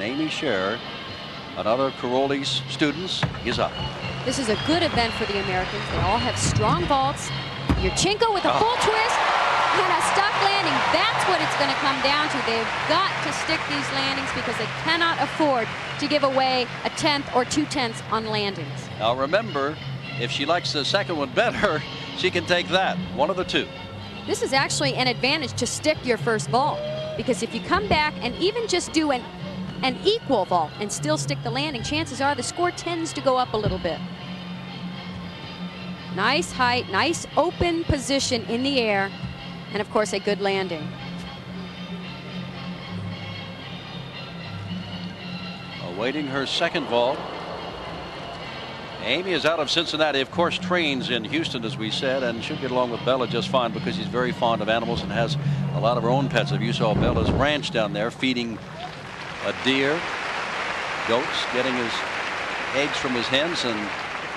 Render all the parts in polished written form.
Amy Scherr, another Caroli's students, is up. This is a good event for the Americans. They all have strong vaults. Yurchenko with a full twist and a stuck landing. That's what it's going to come down to. They've got to stick these landings because they cannot afford to give away a tenth or 2/10 on landings. Now remember, if she likes the second one better, she can take that, one of the two. This is actually an advantage to stick your first vault, because if you come back and even just do an equal vault and still stick the landing, chances are the score tends to go up a little bit. Nice height, nice open position in the air, and of course a good landing. Awaiting her second vault. Amy is out of Cincinnati, of course trains in Houston, as we said, and should get along with Bella just fine because he's very fond of animals and has a lot of her own pets. If you saw Bella's ranch down there feeding a deer, goats, getting his eggs from his hens, and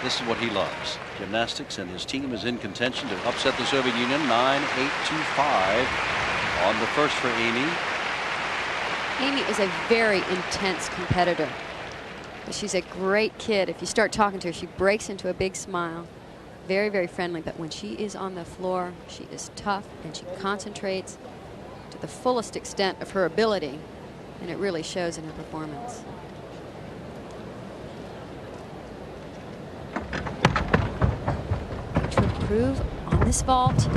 this is what he loves, gymnastics, and his team is in contention to upset the Soviet Union 9-8-2-5 on the first for Amy. Amy is a very intense competitor. She's a great kid. If you start talking to her, she breaks into a big smile. Very, very friendly, but when she is on the floor, she is tough and she concentrates to the fullest extent of her ability, and it really shows in her performance. To improve on this vault,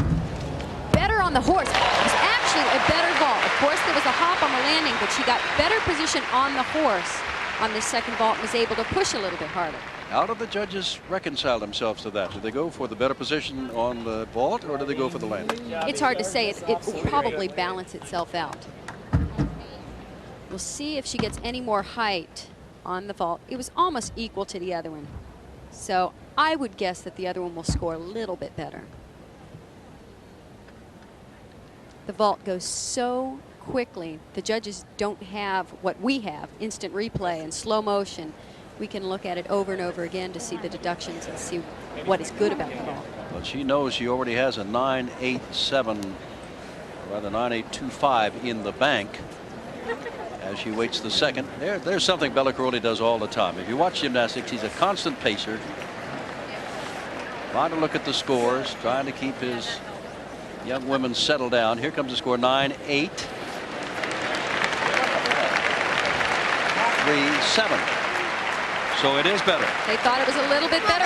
better on the horse. It was actually a better vault. Of course, there was a hop on the landing, but she got better position on the horse on this second vault and was able to push a little bit harder. How do the judges reconcile themselves to that? Do they go for the better position on the vault, or do they go for the landing? It's hard to say. It will probably balance itself out. We'll see if she gets any more height on the vault. It was almost equal to the other one, so I would guess that the other one will score a little bit better. The vault goes so quickly. The judges don't have what we have, instant replay and slow motion. We can look at it over and over again to see the deductions and see what is good about the vault. But she knows she already has a 9-8-7, or rather 9-8-2-5 in the bank as she waits the second. There's something Bella Caroli does all the time. If you watch gymnastics, he's a constant pacer, trying to look at the scores, trying to keep his young women settled down. Here comes the score, 9-8. 3-7. So it is better. They thought it was a little bit better.